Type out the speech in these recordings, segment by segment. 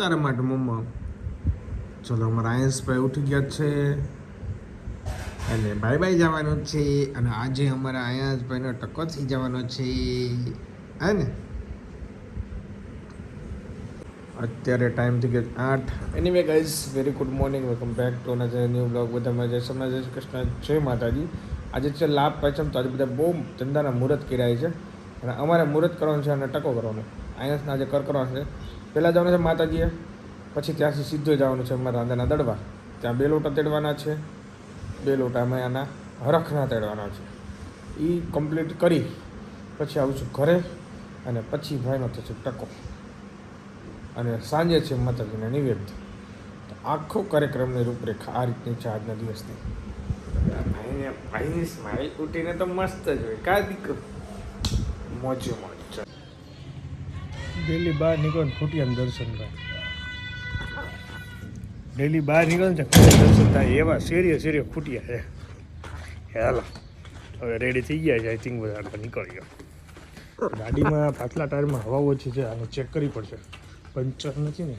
તારા માટે મમ્મા. ચલો અમારા આયંશભાઈ ઉઠી ગયા છે અને બાય બાય જવાનું છે. અને આજે અમારા આયંશભાઈનો ટકો થઈ જવાનો છે હે ને. અત્યારે ટાઈમ થઈ ગયો 8. Anyway guys, very good morning, welcome back to another new blog. બધામાં જય સોમનાથ, જય શ્રી કૃષ્ણ, જય માતાજી. આજે છે લાભ પાંચમ, તો આજે બધા બહુ ધંધાના મુહૂર્ત કર્યા છે અને અમારે મુહૂર્ત કરવાનું છે અને ટકો કરવાનો. આયંશના આજે કરવાનો છે. પહેલાં જવાનું છે માતાજીએ, પછી ત્યાંથી સીધો જવાનું છે અમારા રાંધાના દડવા. ત્યાં 2 લોટા તેડવાના છે. 2 લોટા અમે આના હરખના તેડવાના છે. એ કમ્પ્લીટ કરી પછી આવું છું ઘરે અને પછી ભાઈનો થશે ટકો અને સાંજે છે માતાજીના નિવેદ. તો આખો કાર્યક્રમની રૂપરેખા આ રીતની છે આજના દિવસની. ભાઈની સ્માઇલ ઉઠીને તો મસ્ત જ હોય. કા દીકરો મોજે મોજ. ડેલી બહાર નીકળો ને ખૂટિયાનું દર્શન થાય. ડેલી બહાર નીકળો ને દર્શન થાય એવા શેરીએ ખૂટિયા છે. હાલો હવે રેડી થઈ ગયા છે. આઈ થિંક બધા નીકળી ગયો. ગાડીમાં પાછલા ટાયરમાં હવા ઓછી છે, આને ચેક કરવી પડશે. પંચર નથી ને.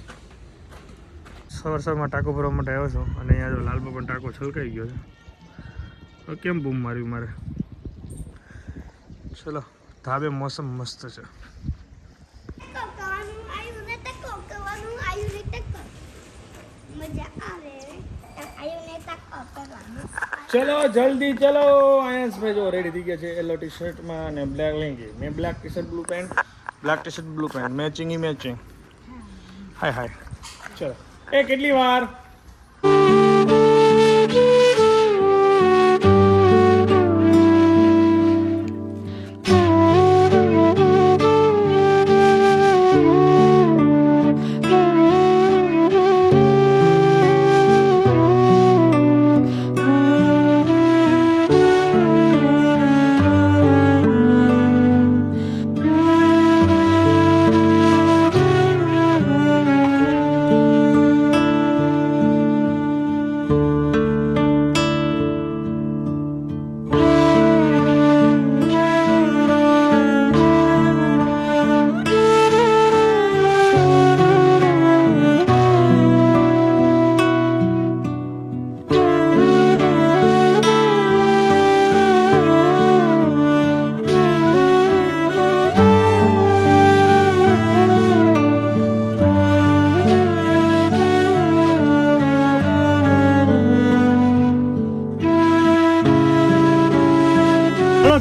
સવારમાં ટાંકો ભરવા માટે આવ્યો છું અને અહીંયા તો લાલબા પણ ટાંકો છલકાઈ ગયો છે. કેમ બૂમ માર્યું મારે. ચલો ધાબે મોસમ મસ્ત છે. ચલો જલ્દી ચલો. આયંશભાઈ જો રેડી થઈ ગયા છે યલો ટી શર્ટમાં અને બ્લેક લેંગી. મેં black T shirt blue pant, black T shirt blue pant, matching matching. Hi ચલો. એ કેટલી વાર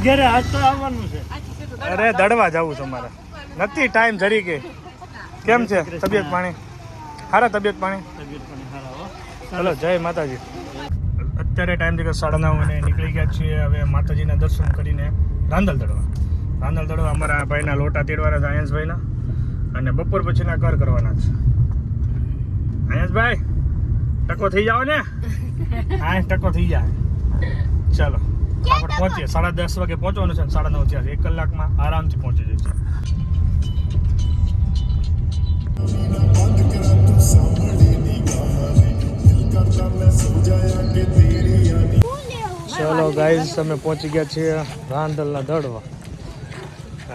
ઘેરે આજ તો આવવાનું છે. અરે દડવા જવું છે અમારે. નથી ટાઈમ જરી કે. કેમ છે તબિયત પાણી? સારા તબિયત પાણી. ચલો જય માતાજી. અત્યારે ટાઈમ થઈ ગયો 9:30 નીકળી ગયા છીએ હવે માતાજીના દર્શન કરીને રાંદલ દડવા અમારા ભાઈના લોટા તેડવાના છે, આયંશભાઈના. અને બપોર પછીના કર કરવાના છે. આયંશભાઈ ટકો થઈ જાવ ને. હા ટકો થઈ જાય. ચાલો આપણે પહોંચીએ. 10:30 વાગે પહોંચવાનું છે. 9:30 થયા છે. 1 કલાકમાં આરામથી પહોંચી જઈશું. ચલો ગાઈઝ, અમે પહોંચી ગયા છીએ રાંદલના દડવા.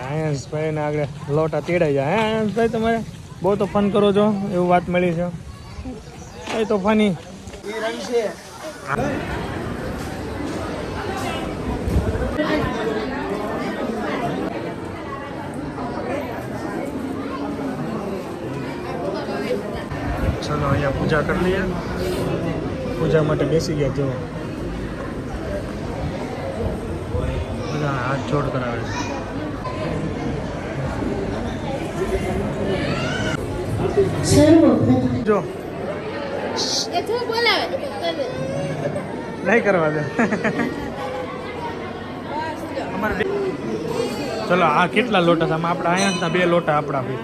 આયંશભાઈ ને આગળ લોટા તેડાઈ જાય. હે આયંશભાઈ, તમારે બહુ તો ફન કરો છો એવું વાત મળી છે. એ તો ફની ચલો અહીંયા પૂજા કરી લઈએ. પૂજા માટે બેસી ગયા. જો બધા હાથ જોડ કરાવે છે. જો નહીં કરવા દે. અમારે ચલો આ કેટલા લોટા છે? આપણે અહીંયા 2 લોટા આપણા ભાઈ.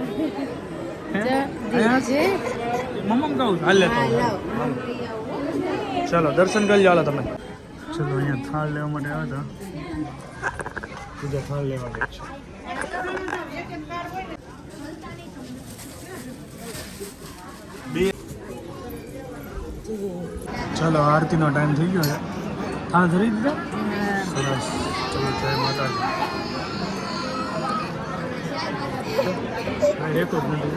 મમ્મ કહું હાલ લેતો. ચલો દર્શન કરી લો તમે. ચલો અહીંયા થાળ લેવા માટે આવ્યા હતા. પૂજા થાળ લેવા ગઈ છે. ચલો આરતીનો ટાઈમ થઈ ગયો છે. થાળ ધરી દીધા. સરસ. ચલો જય માતાજી. રહેતો જ નથી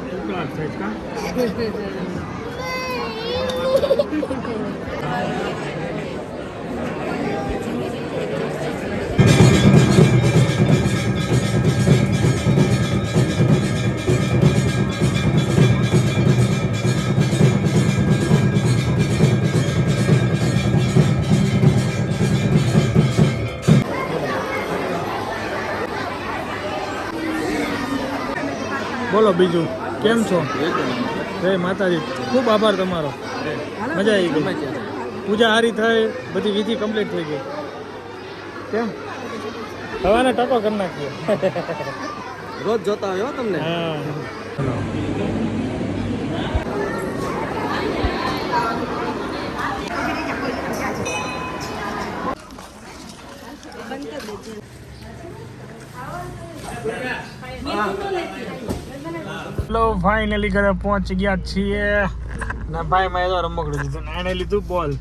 ટુકડા જ થાય કા બોલો બીજું કેમ છો જય માતાજી ખૂબ આભાર તમારો મજા આવી ગઈ પૂજા હારી થઈ બધી વિધિ કમ્પ્લીટ થઈ ગઈ કેમ હવાને ટકો કરી નાખીએ રોજ જોતા હોય તમને હા હેલો ફાઇનલી ઘરે પહોંચી ગયા છીએ ના ભાઈ મેં તો રમકડું દીધું ને એને લીધું બોલ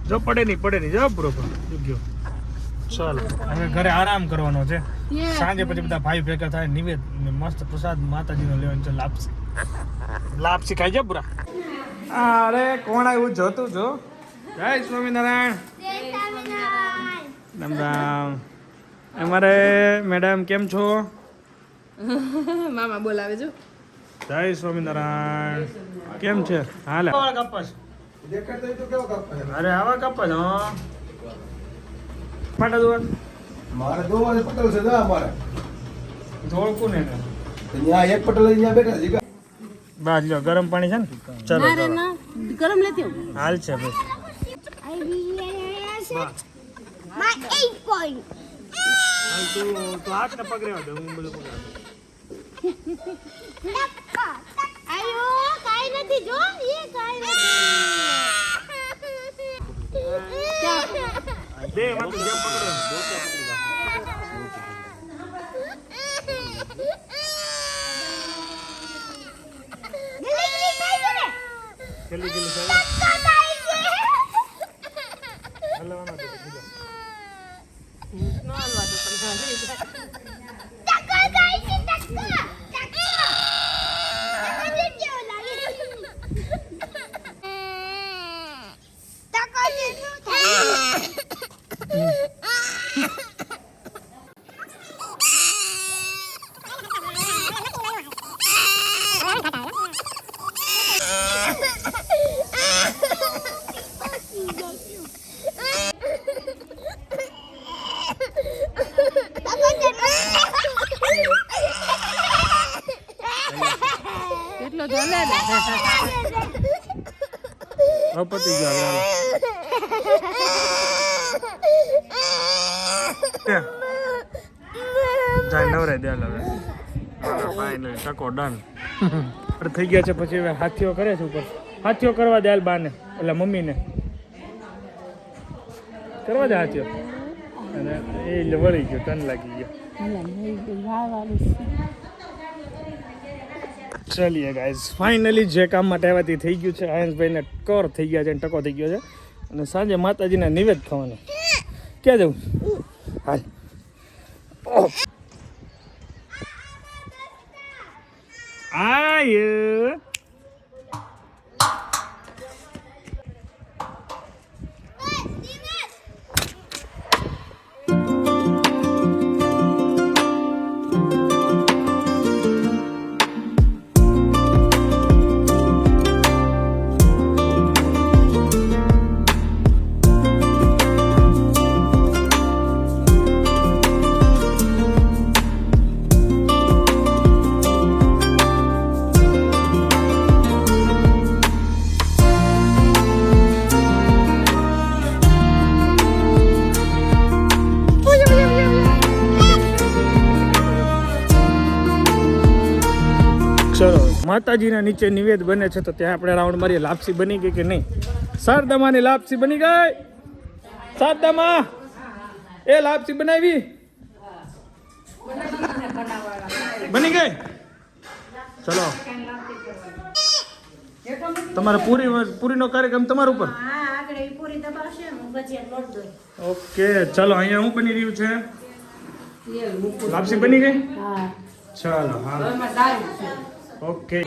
જો પડે નહીં જો બરોબર ગયો ચાલો હવે ઘરે આરામ કરવાનો છે સાંજે પછી બધા ભાઈ ભેગા થાય નિવેદ ને મસ્ત પ્રસાદ માતાજીનો લેવાનો છે લાપસી ખાઈ જાય પૂરા અરે કોણ આવ્યું જોતું જો જય સ્વામિનારાયણ રામ રામ અમારે મેડમ કેમ છો મામા બોલાવે જો જય સ્વામિનારાયણ કેમ છે હાલે કપાસ અરે આવા કપાસ હા માટે દોવા મારે દોવાને પટેલ છે ના અમારે ધોળકું ને ત્યાં એક પટેલ અહીંયા બેઠા છે બસ લ્યો ગરમ પાણી છે ને ચાલો ના રે ના ગરમ લેતી આવું હાલ છે બસ My 8 point. હાલ તું હાથ ને પકડ્યા દે હું બધું પકડા આયો કાઈ નથી જો એ કાઈ નથી દે મત જેમ પકડો જલ્દી જલ્દી ચાલો હલવાનો દે બીજો નો હાલવા દો પણ એટલો તો લે પતી ગયો જાય નવરાય દે હવે ફાઇનલ ટકો ડન થઈ ગયા છે પછી હવે હાથીઓ કરે છે ઉપર હાથીઓ કરવા દે હાલ બાને એટલે મમ્મીને કરવા દે હાથીઓ અને એ વળી ગયો ટન લાગી ગયો ચલીએ ગાઈઝ ફાઇનલી જે કામ માટે આવ્યા તે થઈ ગયું છે આયન્સભાઈને કર થઈ ગયા છે અને ટકો થઈ ગયો છે અને સાંજે માતાજીના નિવેદ ખાવાનું ક્યાં જવું હાલ આય ચલો માતાજીના નીચે નિવેદ બને છે તો ત્યાં આપણે રાઉન્ડ મારીએ લાપસી બની ગઈ કે નહીં શારદામાની લાપસી બની ગઈ શારદામા એ લાપસી બનાવી બની ગઈ ચલો તમારે પૂરીનો કાર્યક્રમ તમારા ઉપર ઓકે ચલો અહીંયા શું બની રહ્યું છે લાપસી બની ગઈ હા ચાલો હા એમાં સારું છે ઓકે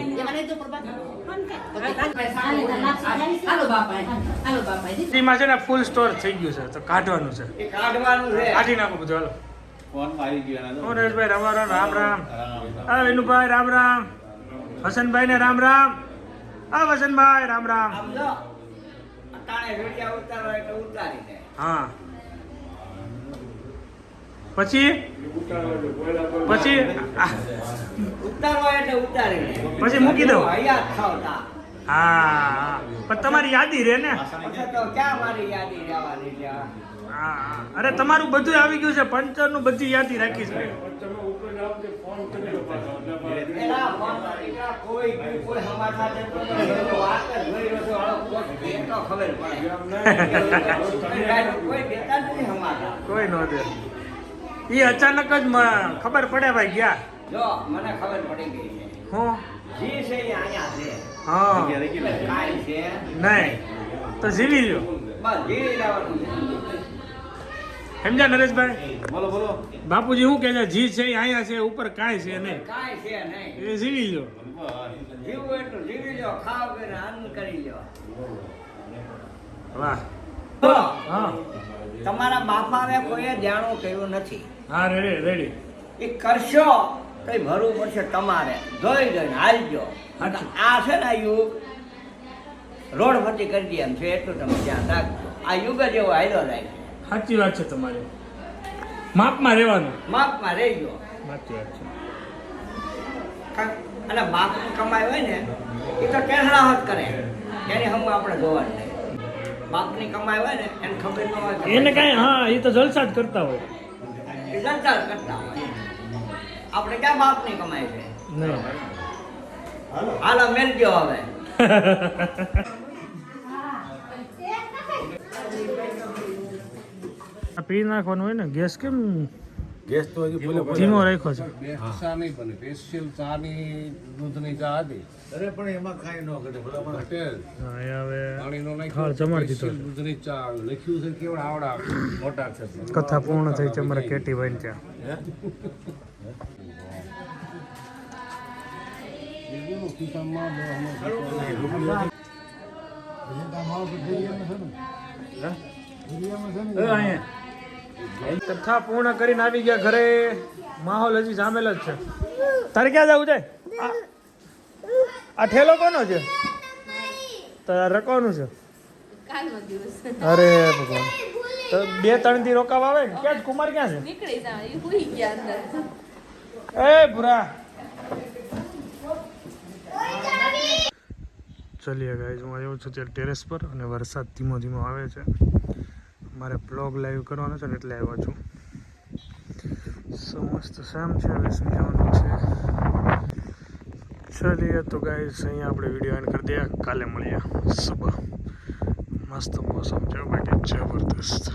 એમાં છે ને ફૂલ સ્ટોર થઈ ગયું છે તો કાઢવાનું છે કાઢી નાખો બધું હાલો હું નરેશભાઈ રામ રામ રામ હા વિનુભાઈ રામ રામ હસનભાઈ ને રામ રામ હા વસનભાઈ રામ રામ હા પછી પછી પછી મૂકી દઉં હા પણ તમારી યાદી રે ને હા અરે તમારું બધું આવી ગયું છે પંચર નું બધી યાદી રાખી છે કોઈ નો દે એ અચાનક જ ખબર પડે ભાઈ ગયા જો મને ખબર પડી ગઈ છે હું જી છે એ અહીંયા છે હા કાંઈ છે નહીં તો જીવી લ્યો બસ જીવી લેવાનું છે સમજ્યા નરેશભાઈ બોલો બોલો બાપુજી શું કહે છે જી છે એ અહીંયા છે ઉપર કાંઈ છે નહીં કાંઈ છે નહીં એ જીવી લ્યો જીવવું એટલું જીવી લો ખાવ કે અન્ન કરી લો વાહ તો હા તમારા બાપાને કોઈએ જાણું કર્યું નથી હા રેડી રેડી એ કરશો તો ભરવું પડશે તમારે જોઈ જોઈને હાલજો અને આ છે ને આ યુગ રોડ ફતી કરી દે એમ છે એટલું તમે ધ્યાન રાખજો આ યુગ જ એવો હાલ્યો જાય છે સાચી વાત છે તમારી માપમાં રહેવાનું માપમાં રહેજો સાચી વાત છે અને બાપની કમાઈ હોય ને એ તો ટેહળાહટ કરે એની હમ આપણે જોવાનું નહીં બાપની કમાઈ હોય ને એને ખબર ન હોય એને કાંઈ હા એ તો જલસા જ કરતા હોય એ જલસા જ કરતા હોય આપણે ક્યાં બાપની કમાઈ છે નહીં હાલો મેલજો હવે આ પી નાખવાનું હોય ને ગેસ કેમ ગેસ તો હજી પેલો ધીમો રાખ્યો છે ચા નહીં બને સ્પેશિયલ ચા ની દૂધની ચા હતી અરે પણ એમાં કાંઈ ન ઘટે ભલા ઘટે હા એ હવે પાણીનો ખાર જમાડી દીધો છે. દૂધની ચા આવી લખ્યું છે કેવડા આવડા મોટા છે કથા પૂર્ણ થઈ છે અમારા કેટીભાઈ ત્યાં કથા પૂર્ણ કરીને આવી ગયા ઘરે માહોલ હજી જામેલ જ છે તારે ક્યાં જવું છે આ ઠેલો કોનો છે તારે કોનું છે કાલનો દિવસ અરે ભગવાન તો 2-3 દી રોકાવા આવે ને ક્યાં છે? કુમાર ક્યાં છે નીકળી જાવ એ હુઈ ગયા અંદર એ ભૂરા ચલીએ ગાઈઝ હું આવ્યો છું ત્યારે ટેરેસ પર અને વરસાદ ધીમો ધીમો આવે છે મારે બ્લોગ લાઈવ કરવાનો છે ને એટલે આવ્યો છું સમસ્ત સેમ છે હવે શું કહેવાનું છે ચલીએ તો ગાઈઝ અહીંયા આપણે વિડીયો એન્ડ કરી દઈએ કાલે મળીએ સુબહ મસ્ત મોસમ છે બાકી જબરદસ્ત